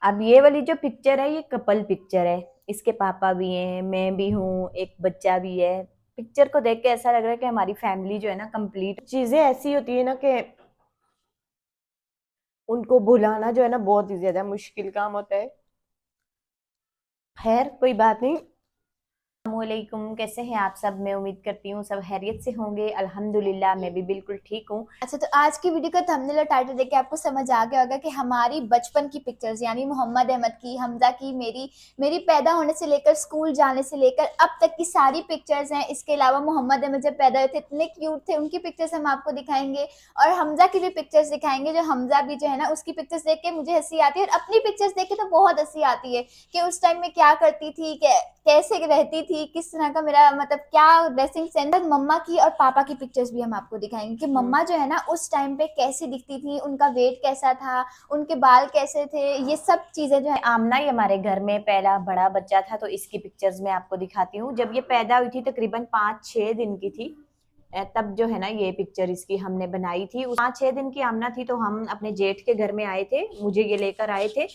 अब ये वाली जो पिक्चर है ये कपल पिक्चर है। इसके पापा भी हैं, मैं भी हूँ, एक बच्चा भी है। पिक्चर को देख के ऐसा लग रहा है कि हमारी फैमिली जो है ना कंप्लीट। चीजें ऐसी होती है ना कि उनको भुलाना जो है ना बहुत ही ज्यादा मुश्किल काम होता है। खैर कोई बात नहीं। अस्सलामुअलैकुम, कैसे हैं आप सब? मैं उम्मीद करती हूँ सब खैरियत से होंगे। अल्हम्दुलिल्लाह मैं भी बिल्कुल ठीक हूँ। अच्छा, तो आज की वीडियो का थंबनेल और टाइटल देख के आपको समझ आ गया होगा कि हमारी बचपन की पिक्चर्स यानी मोहम्मद अहमद की, हमजा की, मेरी मेरी पैदा होने से लेकर स्कूल जाने से लेकर अब तक की सारी पिक्चर्स हैं। इसके अलावा मोहम्मद अहमद जब पैदा हुए थे इतने क्यूट थे, उनकी पिक्चर्स हम आपको दिखाएंगे और हमजा की भी पिक्चर्स दिखाएंगे। जो हमजा भी जो है ना, उसकी पिक्चर्स देख के मुझे हंसी आती है और अपनी पिक्चर्स देख के तो बहुत हंसी आती है कि उस टाइम में क्या करती थी, कैसे रहती थी, किस तरह का मेरा मतलब क्या ड्रेसिंग सेंस। मम्मा की और पापा की पिक्चर्स भी हम आपको दिखाएंगे कि मम्मा जो है ना उस टाइम पे कैसी दिखती थी, उनका वेट कैसा था, उनके बाल कैसे थे, ये सब चीजें जो है। आमना ही हमारे घर में पहला बड़ा बच्चा था, तो इसकी पिक्चर्स मैं आपको दिखाती हूँ। जब ये पैदा हुई थी तकरीबन 5-6 दिन की थी, तब जो है ना ये पिक्चर इसकी हमने बनाई थी। 5-6 दिन की आमना थी तो हम अपने जेठ के घर में आए थे, मुझे ये लेकर आए थे।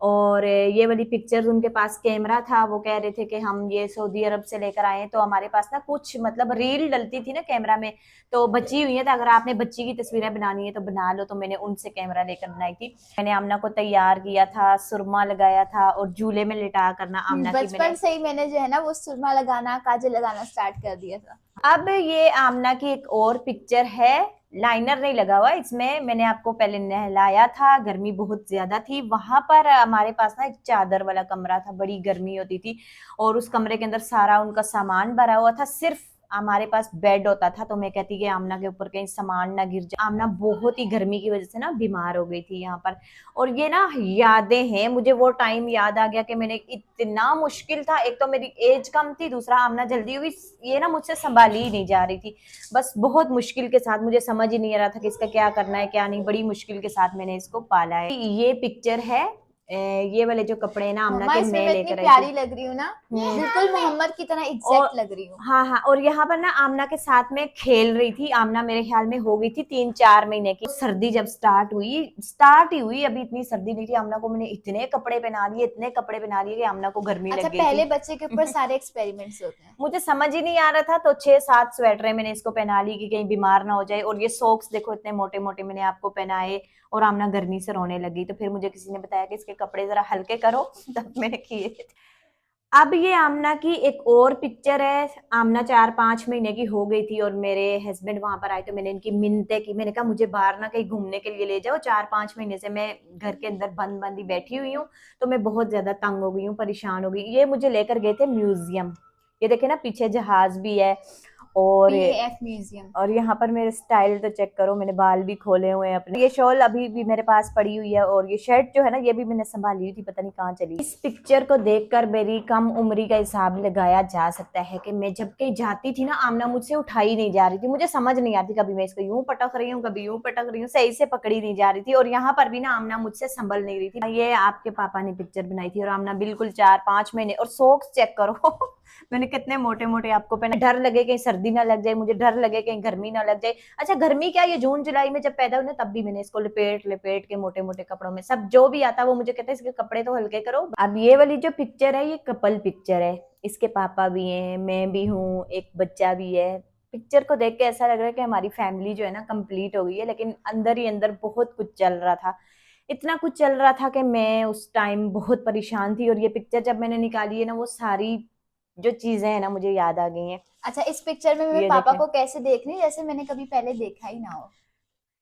और ये वाली पिक्चर्स उनके पास कैमरा था, वो कह रहे थे कि हम ये सऊदी अरब से लेकर आए हैं। तो हमारे पास ना कुछ मतलब रील डलती थी ना कैमरा में, तो बची हुई है, तो अगर आपने बच्ची की तस्वीरें बनानी है तो बना लो। तो मैंने उनसे कैमरा लेकर बनाई थी। मैंने आमना को तैयार किया था, सुरमा लगाया था और झूले में लिटा करना आमना की बचपन मैंने। से ही मैंने जो है ना वो सुरमा लगाना, काजल लगाना स्टार्ट कर दिया था। अब ये आमना की एक और पिक्चर है। लाइनर नहीं लगा हुआ इसमें, मैंने आपको पहले नहलाया था, गर्मी बहुत ज्यादा थी वहां पर। हमारे पास ना एक चादर वाला कमरा था, बड़ी गर्मी होती थी और उस कमरे के अंदर सारा उनका सामान भरा हुआ था। सिर्फ हमारे पास बेड होता था, तो मैं कहती कि आमना के ऊपर कहीं सामान ना गिर जाए। आमना बहुत ही गर्मी की वजह से ना बीमार हो गई थी यहाँ पर। और ये ना यादें हैं, मुझे वो टाइम याद आ गया कि मैंने इतना मुश्किल था। एक तो मेरी एज कम थी, दूसरा आमना जल्दी हुई, ये ना मुझसे संभाली ही नहीं जा रही थी। बस बहुत मुश्किल के साथ, मुझे समझ ही नहीं आ रहा था कि इसका क्या करना है क्या नहीं। बड़ी मुश्किल के साथ मैंने इसको पाला है। ये पिक्चर है। ये वाले जो कपड़े ना आमना मम्मा के इसमें मैं मैं इतनी लेकर आई थी। प्यारी लग रही हूँ ना, बिल्कुल मोहम्मद की तरह और एग्जैक्ट लग रही हूँ। हाँ हाँ, और यहाँ पर ना आमना के साथ में खेल रही थी। आमना मेरे ख्याल में हो गई थी 3-4 महीने की। सर्दी जब स्टार्ट ही हुई, अभी इतनी सर्दी नहीं थी। आमना को मैंने इतने कपड़े पहना लिए, इतने कपड़े पहना लिए कि आमना को गर्मी अच्छा, लग गई पहले थी। बच्चे के ऊपर सारे एक्सपेरिमेंट्स होते हैं। मुझे समझ ही नहीं आ रहा था, तो 6-7 स्वेटरें मैंने इसको पहना ली कि कहीं बीमार ना हो जाए। और ये सॉक्स देखो इतने मोटे मोटे मैंने आपको पहनाए। और आमना गर्मी से रोने लगी, तो फिर मुझे किसी ने बताया कि इसके कपड़े जरा हल्के करो तब मैंने किए। अब ये आमना की एक और पिक्चर है। आमना 4-5 महीने की हो गई थी और मेरे हस्बैंड वहां पर आए, तो मैंने इनकी मिन्नतें की। मैंने कहा मुझे बाहर ना कहीं घूमने के लिए ले जाओ, 4-5 महीने से मैं घर के अंदर बंद बंद ही बैठी हुई हूँ। तो मैं बहुत ज्यादा तंग हो गई हूँ, परेशान हो गई। ये मुझे लेकर गए थे म्यूजियम। ये देखे ना पीछे जहाज भी है। और PAF म्यूजियम। और यहाँ पर मेरे स्टाइल तो चेक करो, मैंने बाल भी खोले हुए हैं अपने। ये शॉल अभी भी मेरे पास पड़ी हुई है और ये शर्ट जो है ना ये भी मैंने संभाली हुई थी, पता नहीं कहाँ चली। इस पिक्चर को देखकर मेरी कम उम्री का हिसाब लगाया जा सकता है कि मैं जब कहीं जाती थी ना, आमना मुझसे उठाई नहीं जा रही थी। मुझे समझ नहीं आती, कभी मैं इसको यूं पटक रही हूँ, कभी यूं पटक रही हूँ, सही से पकड़ी नहीं जा रही थी। और यहाँ पर भी ना आमना मुझसे संभल नहीं रही थी। ये आपके पापा ने पिक्चर बनाई थी और आमना बिल्कुल 4-5 महीने। और सॉक्स चेक करो मैंने कितने मोटे मोटे आपको पहना। डर लगे कहीं सर्दी ना लग जाए, मुझे डर लगे कहीं गर्मी ना लग जाए। अच्छा गर्मी क्या, ये जून जुलाई में जब पैदा हुई ना तब भी मैंने इसको लपेट लपेट के मोटे मोटे कपड़ों में, सब जो भी आता वो मुझे कहता है इसके कपड़े तो हल्के करो। अब ये वाली जो पिक्चर है ये कपल पिक्चर है। इसके पापा भी हैं, मैं भी हूँ, एक बच्चा भी है। पिक्चर को देख के ऐसा लग रहा है कि हमारी फैमिली जो है ना कंप्लीट हो गई है, लेकिन अंदर ही अंदर बहुत कुछ चल रहा था। इतना कुछ चल रहा था कि मैं उस टाइम बहुत परेशान थी। और ये पिक्चर जब मैंने निकाली है ना, वो सारी जो चीजें हैं ना मुझे याद आ गई हैं। अच्छा, इस पिक्चर में मैं ये पापा देखें। को कैसे देख रही हूँ जैसे मैंने कभी पहले देखा ही ना हो।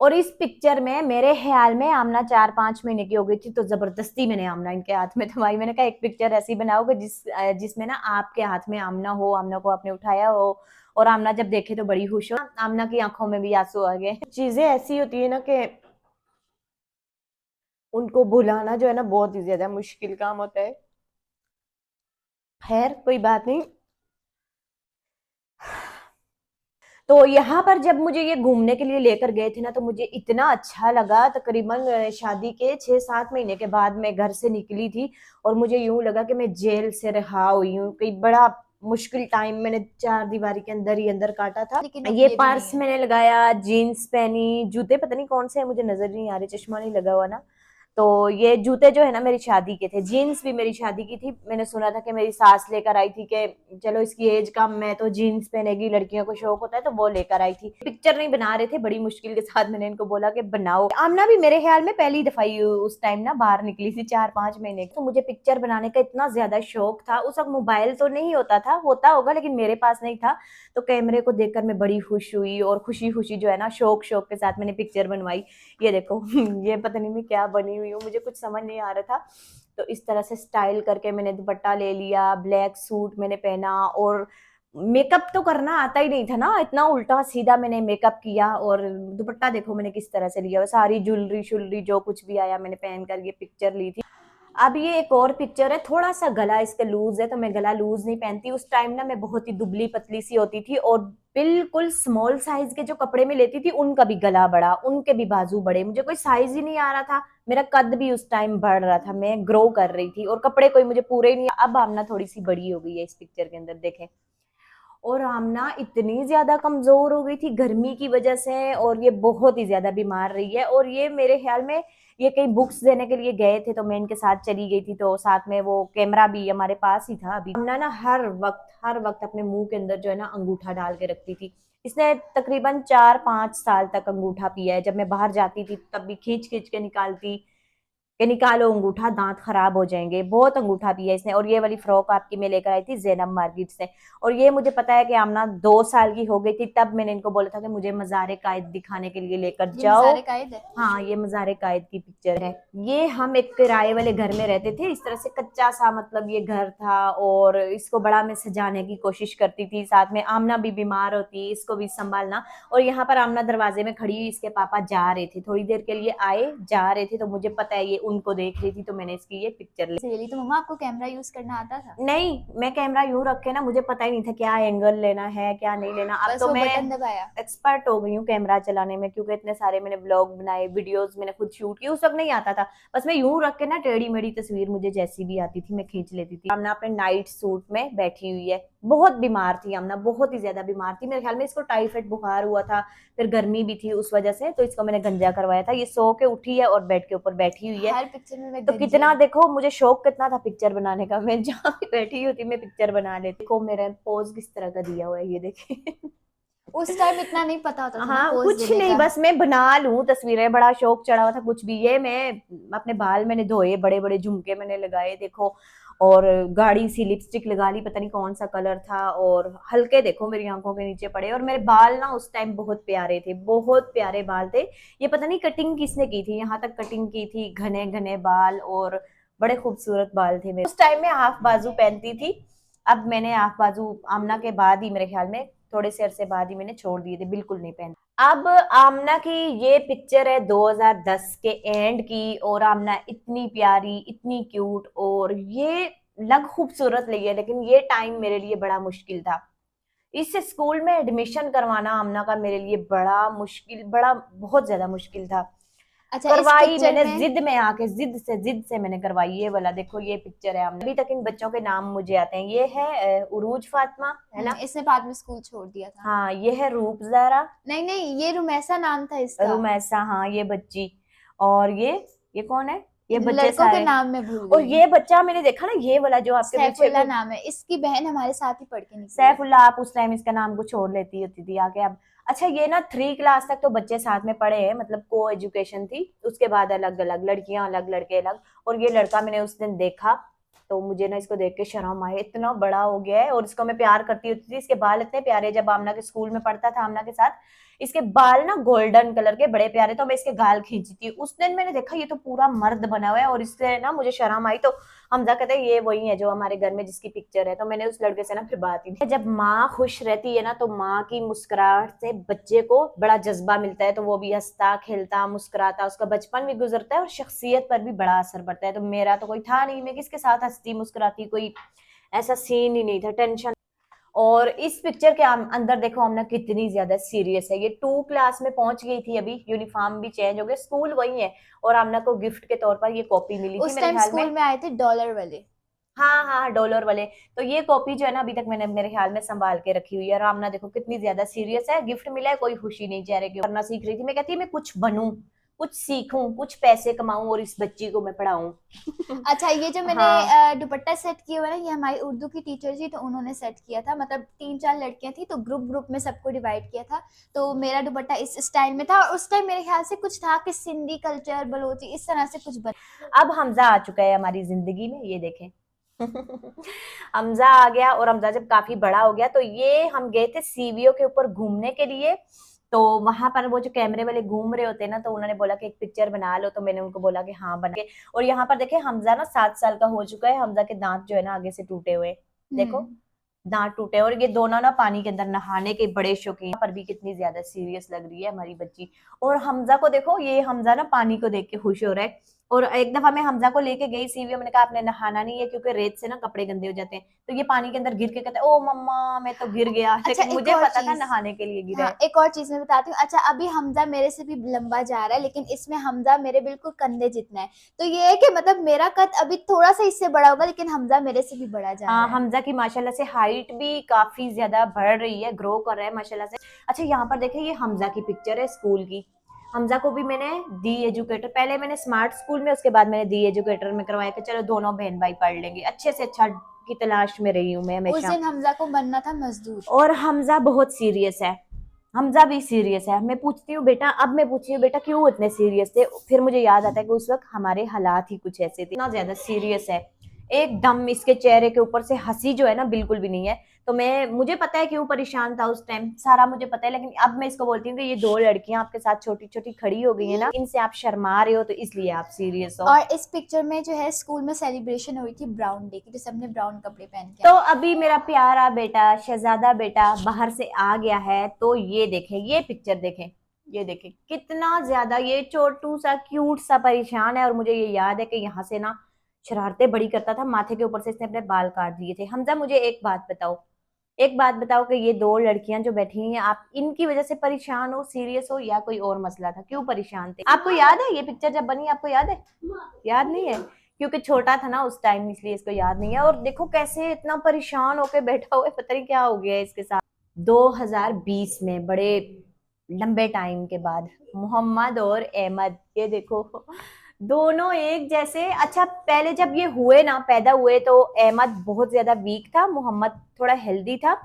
और इस पिक्चर में मेरे ख्याल में आमना 4-5 महीने की हो गई थी, तो जबरदस्ती मैंने आमना इनके हाथ में थमाई। मैंने कहा एक पिक्चर ऐसी बनाओ कि जिसमें ना आपके हाथ में आमना हो, आमना को आपने उठाया हो और आमना जब देखे तो बड़ी खुश हो। आमना की आंखों में भी आंसू आ गए। चीजें ऐसी होती है ना कि उनको भुलाना जो है ना बहुत ही ज्यादा मुश्किल काम होता है। खैर कोई बात नहीं। तो यहाँ पर जब मुझे ये घूमने के लिए लेकर गए थे ना, तो मुझे इतना अच्छा लगा। तकरीबन शादी के 6-7 महीने के बाद मैं घर से निकली थी और मुझे यूं लगा कि मैं जेल से रिहा हुई हूँ। कई बड़ा मुश्किल टाइम मैंने चार दीवारी के अंदर ही अंदर काटा था। लेकिन अब ये ये भी नहीं पर्स है। मैंने लगाया, जीन्स पहनी, जूते पता नहीं कौन से है मुझे नजर नहीं आ रहे, चश्मा नहीं लगा हुआ ना। तो ये जूते जो है ना मेरी शादी के थे, जीन्स भी मेरी शादी की थी। मैंने सुना था कि मेरी सास लेकर आई थी कि चलो इसकी एज कम है तो जीन्स पहनेगी, लड़कियों को शौक होता है, तो वो लेकर आई थी। पिक्चर नहीं बना रहे थे, बड़ी मुश्किल के साथ मैंने इनको बोला कि बनाओ। आमना भी मेरे ख्याल में पहली दफा ही उस टाइम ना बाहर निकली थी, 4-5 महीने। तो मुझे पिक्चर बनाने का इतना ज्यादा शौक था। उस वक्त मोबाइल तो नहीं होता था, होता होगा लेकिन मेरे पास नहीं था। तो कैमरे को देखकर मैं बड़ी खुश हुई और खुशी खुशी जो है ना शौक शौक के साथ मैंने पिक्चर बनवाई। ये देखो ये पता नहीं मैं क्या बनी हुई हूँ, मुझे कुछ समझ नहीं आ रहा था। तो इस तरह से स्टाइल करके मैंने दुपट्टा ले लिया, ब्लैक सूट मैंने पहना, और मेकअप तो करना आता ही नहीं था ना, इतना उल्टा सीधा मैंने मेकअप किया। और दुपट्टा देखो मैंने किस तरह से लिया, सारी ज्वेलरी शुलरी जो कुछ भी आया मैंने पहन कर ये पिक्चर ली थी। अब ये एक और पिक्चर है, थोड़ा सा गला इसका लूज है तो मैं गला लूज नहीं पहनती। उस टाइम ना मैं बहुत ही दुबली पतली सी होती थी और बिल्कुल स्मॉल साइज के जो कपड़े में लेती थी उनका भी गला बड़ा, उनके भी बाजू बड़े, मुझे कोई साइज ही नहीं आ रहा था। मेरा कद भी उस टाइम बढ़ रहा था, मैं ग्रो कर रही थी और कपड़े कोई मुझे पूरे ही नहीं। अब आमना थोड़ी सी बड़ी हो गई है इस पिक्चर के अंदर देखें। और आमना इतनी ज्यादा कमजोर हो गई थी गर्मी की वजह से, और ये बहुत ही ज्यादा बीमार रही है। और ये मेरे ख्याल में ये कहीं बुक्स देने के लिए गए थे तो मैं इनके साथ चली गई थी, तो साथ में वो कैमरा भी हमारे पास ही था। अभी आमना ना हर वक्त अपने मुंह के अंदर जो है ना अंगूठा डाल के रखती थी। इसने तकरीबन 4-5 साल तक अंगूठा पिया है। जब मैं बाहर जाती थी तब भी खींच खींच के निकालती कि निकालो अंगूठा, दांत खराब हो जाएंगे। बहुत अंगूठा पिया इसने। और ये वाली फ्रॉक आपकी मैं लेकर आई थी जैनब मार्केट से। और ये मुझे पता है कि आमना 2 साल की हो गई थी तब मैंने इनको बोला था कि मुझे मज़ार कायद दिखाने के लिए लेकर ये जाओ। मज़ार कायद है? हाँ, ये मज़ार कायद की पिक्चर है। ये हम एक किराए वाले घर में रहते थे, इस तरह से कच्चा सा मतलब ये घर था, और इसको बड़ा मैं सजाने की कोशिश करती थी। साथ में आमना भी बीमार होती, इसको भी संभालना। और यहाँ पर आमना दरवाजे में खड़ी हुई, इसके पापा जा रहे थे, थोड़ी देर के लिए आए जा रहे थे, तो मुझे पता है ये उनको देख रही थी, तो मैंने इसकी ये पिक्चर ले ली। तो मम्मा आपको कैमरा यूज करना आता था? नहीं, मैं कैमरा यूं रखे ना, मुझे पता ही नहीं था क्या एंगल लेना है क्या नहीं लेना। अब बस तो वो मैं बटन दबाया। एक्सपर्ट हो गई हूँ कैमरा चलाने में, क्योंकि इतने सारे मैंने ब्लॉग बनाए, वीडियोस मैंने खुद शूट की। उस वक्त नहीं आता था, बस मैं यूं रख के ना टेढ़ी मेढ़ी तस्वीर मुझे जैसी भी आती थी मैं खींच लेती थी। आमना अपने नाइट सूट में बैठी हुई है, बहुत बीमार थी आमना, बहुत ही ज्यादा बीमार थी। मेरे ख्याल में इसको टाइफाइड बुखार हुआ था, फिर गर्मी भी थी उस वजह से, तो इसको मैंने गंजा करवाया था। ये सो के उठी है और बेड के ऊपर बैठी हुई है। हर पिक्चर में मैं तो गंजी कितना हूँ। देखो मुझे शौक कितना था पिक्चर बनाने का, मैं जहाँ भी बैठी होती मैं पिक्चर बना लेती। देखो मेरा पोज किस तरह का दिया हुआ है ये देखिए। उस टाइम इतना नहीं पता होता था ना हाँ, पोज कुछ देने नहीं, का। बस मैं बना लूं तस्वीरें, बड़ा शौक चढ़ा हुआ था। कुछ भी, ये मैं अपने बाल मैंने धोए, बड़े बड़े झुमके मैंने लगाए देखो, और गाढ़ी सी लिपस्टिक लगा ली, पता नहीं कौन सा कलर था, और हल्के देखो मेरी आंखों के नीचे पड़े। और मेरे बाल ना उस टाइम बहुत प्यारे थे, बहुत प्यारे बाल थे। ये पता नहीं कटिंग किसने की थी, यहाँ तक कटिंग की थी, घने घने बाल और बड़े खूबसूरत बाल थे मेरे। उस टाइम में हाफ बाजू पहनती थी। अब मैंने हाफ बाजू आमना के बाद ही, मेरे ख्याल में थोड़े से अरसे बाद ही मैंने छोड़ दिए थे, बिल्कुल नहीं पहन। अब आमना की ये पिक्चर है 2010 के एंड की, और आमना इतनी प्यारी, इतनी क्यूट, और ये लग खूबसूरत लगी है, लेकिन ये टाइम मेरे लिए बड़ा मुश्किल था। इस स्कूल में एडमिशन करवाना आमना का मेरे लिए बड़ा मुश्किल, बड़ा बहुत ज्यादा मुश्किल था। अच्छा, इस करवाई पिक्चर मैंने में जिद में आके, जिद से मैंने करवाई। ये वाला देखो, ये पिक्चर है आमना। अभी तक इन बच्चों के नाम मुझे आते हैं। ये है उरूज फातिमा, है ना? इसने बाद में स्कूल छोड़ दिया था। हाँ, ये है रूप ज़ारा, नहीं नहीं, ये रुमैसा नाम था इसका। रुमैसा, हाँ ये बच्ची। और ये कौन है? ये बच्चे लड़कों के सारे। नाम में भूल और गई हूँ। ये बच्चा मैंने देखा ना, ये वाला जो आपके पीछे सैफुल्ला नाम है, इसकी बहन हमारे साथ ही पढ़ के निकली है। सैफुल्ला, आप उस टाइम इसका नाम कुछ और लेती होती थी आके। अब अच्छा, ये ना 3 क्लास तक तो बच्चे साथ में पढ़े हैं, मतलब को एजुकेशन थी। उसके बाद अलग अलग, लड़कियां अलग लड़के अलग। और ये लड़का मैंने उस दिन देखा तो मुझे ना इसको देख के शर्म आए, इतना बड़ा हो गया है। और इसको मैं प्यार करती होती थी, इसके बाल इतने प्यारे। जब आमना के स्कूल में पढ़ता था आमना के साथ, इसके बाल ना गोल्डन कलर के बड़े प्यारे, तो मैं इसके गाल खींची थी। उस दिन मैंने देखा ये तो पूरा मर्द बना हुआ है, और इससे ना मुझे शर्म आई। तो हमजा कहते हैं ये वही है जो हमारे घर में जिसकी पिक्चर है। तो मैंने उस लड़के से ना फिर बात की। जब माँ खुश रहती है ना, तो माँ की मुस्कुराहट से बच्चे को बड़ा जज्बा मिलता है, तो वो भी हंसता खेलता मुस्कुराता, उसका बचपन भी गुजरता है और शख्सियत पर भी बड़ा असर पड़ता है। तो मेरा तो कोई था नहीं, मैं किसके साथ हंसती मुस्कुराती, कोई ऐसा सीन ही नहीं था, टेंशन। और इस पिक्चर के अंदर देखो हमने कितनी ज्यादा सीरियस है। ये 2 क्लास में पहुंच गई थी, अभी यूनिफॉर्म भी चेंज हो गए, स्कूल वही है। और आमना को गिफ्ट के तौर पर ये कॉपी मिली थी उस मेरे टाइम ख्याल स्कूल में। में आए थे डॉलर वाले। हाँ हाँ, डॉलर वाले। तो ये कॉपी जो है ना अभी तक मैंने मेरे ख्याल में संभाल के रखी हुई है। और आमना देखो कितनी ज्यादा सीरियस है, गिफ्ट मिला है, कोई खुशी नहीं चेहरे के ऊपर। करना सीख रही थी, मैं कहती है मैं कुछ बनूं, कुछ सीखूं, कुछ पैसे कमाऊं और इस बच्ची को मैं पढ़ाऊं। अच्छा, ये जो मैंने हाँ दुपट्टा सेट किया हुआ है ना, ये हमारी उर्दू की टीचर थी तो उन्होंने सेट किया था। मतलब 3-4 लड़कियां थी तो ग्रुप ग्रुप में सबको डिवाइड किया था। तो मेरा दुपट्टा इस स्टाइल में था और उस टाइम मेरे ख्याल से कुछ था कि सिंधी कल्चर, बलोची, इस तरह से कुछ बना। अब हमजा आ चुका है हमारी जिंदगी में, ये देखें। हमजा आ गया और हमजा जब काफी बड़ा हो गया तो ये हम गए थे सीवीओ के ऊपर घूमने के लिए। तो वहां पर वो जो कैमरे वाले घूम रहे होते हैं ना, तो उन्होंने बोला कि एक पिक्चर बना लो, तो मैंने उनको बोला कि हाँ बना के। और यहाँ पर देखे हमजा ना 7 साल का हो चुका है। हमजा के दांत जो है ना आगे से टूटे हुए, देखो दांत टूटे। और ये दोनों ना पानी के अंदर नहाने के बड़े शौकीन। पर भी कितनी ज्यादा सीरियस लग रही है हमारी बच्ची। और हमजा को देखो, ये हमजा ना पानी को देख के खुश हो रहा है। और एक दफा मैं हमजा को लेके गई सीवीओ, मैंने कहा आपने नहाना नहीं है क्योंकि रेत से ना कपड़े गंदे हो जाते हैं। तो ये पानी के अंदर गिर के कहता है ओ मम्मा मैं तो गिर गया। अच्छा, लेकिन एक मुझे और पता था चीज, नहाने के लिए गिरा हाँ है। एक और चीज मैं बताती हूँ। अच्छा, अभी हमजा मेरे से भी लंबा जा रहा है, लेकिन इसमें हमजा मेरे बिल्कुल कंधे जितना है। तो ये है कि मतलब मेरा कद अभी थोड़ा सा इससे बड़ा होगा, लेकिन हमजा मेरे से भी बड़ा जा हाँ रहा है। हमजा की माशाल्लाह से हाइट भी काफी ज्यादा बढ़ रही है, ग्रो कर रहा है माशाल्लाह से। अच्छा यहाँ पर देखिए, ये हमजा की पिक्चर है स्कूल की। हमजा को भी मैंने दी एजुकेटर, पहले मैंने स्मार्ट स्कूल में, उसके बाद मैंने दी एजुकेटर में करवाया कि चलो दोनों बहन भाई पढ़ लेंगे। अच्छे से अच्छा की तलाश में रही हूँ मैं उस हमेशा। दिन हमजा को बनना था मजदूर। और हमजा बहुत सीरियस है। हमजा भी सीरियस है। मैं पूछती हूँ बेटा, अब मैं पूछती हूँ बेटा क्यों इतने सीरियस थे, फिर मुझे याद आता है कि उस वक्त हमारे हालात ही कुछ ऐसे थे। इतना ज्यादा सीरियस है, एकदम इसके चेहरे के ऊपर से हंसी जो है ना बिल्कुल भी नहीं है। तो मुझे पता है क्यों परेशान था उस टाइम, सारा मुझे पता है। लेकिन अब मैं इसको बोलती हूँ कि ये 2 लड़कियां आपके साथ छोटी छोटी खड़ी हो गई है ना, इनसे आप शर्मा रहे हो तो इसलिए आप सीरियस हो। और इस पिक्चर में जो है स्कूल में सेलिब्रेशन हुई थी ब्राउन डे की, तो सबने ब्राउन कपड़े पहन के तो अभी मेरा प्यारा बेटा, शहजादा बेटा बाहर से आ गया है। तो ये देखें, ये पिक्चर देखें, ये देखें कितना ज्यादा ये छोटू सा क्यूट सा परेशान है। और मुझे ये याद है कि यहाँ से ना शरारतें बड़ी करता था, माथे के ऊपर से इसने अपने बाल काट दिए थे। हमजा मुझे एक बात बताओ, एक बात बताओ कि ये 2 लड़कियां जो बैठी हैं, आप इनकी वजह से परेशान हो, सीरियस हो, या कोई और मसला था, क्यों परेशान थे? आपको याद है ये पिक्चर जब बनी, आपको याद है? याद नहीं है क्योंकि छोटा था ना उस टाइम, इसलिए इसको याद नहीं है। और देखो कैसे इतना परेशान होके बैठा हुआ है, पता नहीं क्या हो गया है इसके साथ। 2020 में बड़े लंबे टाइम के बाद मोहम्मद और अहमद, ये देखो दोनों एक जैसे। अच्छा पहले जब ये हुए ना, पैदा हुए, तो अहमद बहुत ज्यादा वीक था, मोहम्मद थोड़ा हेल्दी था।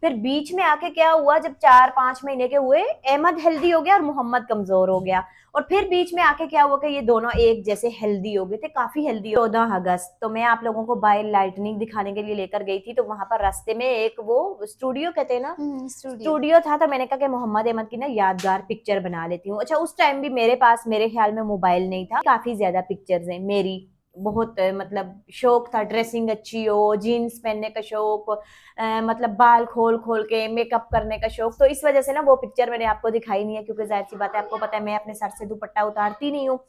फिर बीच में आके क्या हुआ, जब 4-5 महीने के हुए, अहमद हेल्दी हो गया और मोहम्मद कमजोर हो गया। और फिर बीच में आके क्या हुआ कि ये दोनों एक जैसे हेल्दी हो गए थे, काफी हेल्दी। 14 अगस्त तो मैं आप लोगों को बाय लाइटनिंग दिखाने के लिए लेकर गई थी। तो वहां पर रास्ते में एक वो स्टूडियो कहते हैं ना, स्टूडियो। स्टूडियो था। तो मैंने कहा कि मोहम्मद अहमद की ना यादगार पिक्चर बना लेती हूँ। अच्छा उस टाइम भी मेरे पास मेरे ख्याल में मोबाइल नहीं था। काफी ज्यादा पिक्चर्स हैं मेरी, बहुत मतलब शौक था ड्रेसिंग अच्छी हो, जीन्स पहनने का शौक, मतलब बाल खोल खोल के मेकअप करने का शौक। तो इस वजह से ना वो पिक्चर मैंने आपको दिखाई नहीं है, क्योंकि जाहिर सी बात है, आपको पता है मैं अपने सर से दुपट्टा उतारती नहीं हूँ।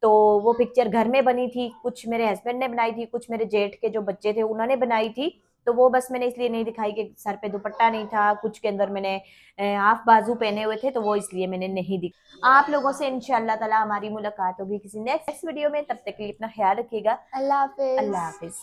तो वो पिक्चर घर में बनी थी, कुछ मेरे हस्बैंड ने बनाई थी, कुछ मेरे जेठ के जो बच्चे थे उन्होंने बनाई थी। तो वो बस मैंने इसलिए नहीं दिखाई कि सर पे दुपट्टा नहीं था, कुछ के अंदर मैंने हाफ बाजू पहने हुए थे, तो वो इसलिए मैंने नहीं दिखा। आप लोगों से इंशाल्लाह ताला हमारी मुलाकात होगी किसी नेक्स्ट वीडियो में। तब तक के लिए अपना ख्याल रखिएगा। अल्लाह हाफिज। अल्लाह हाफिज।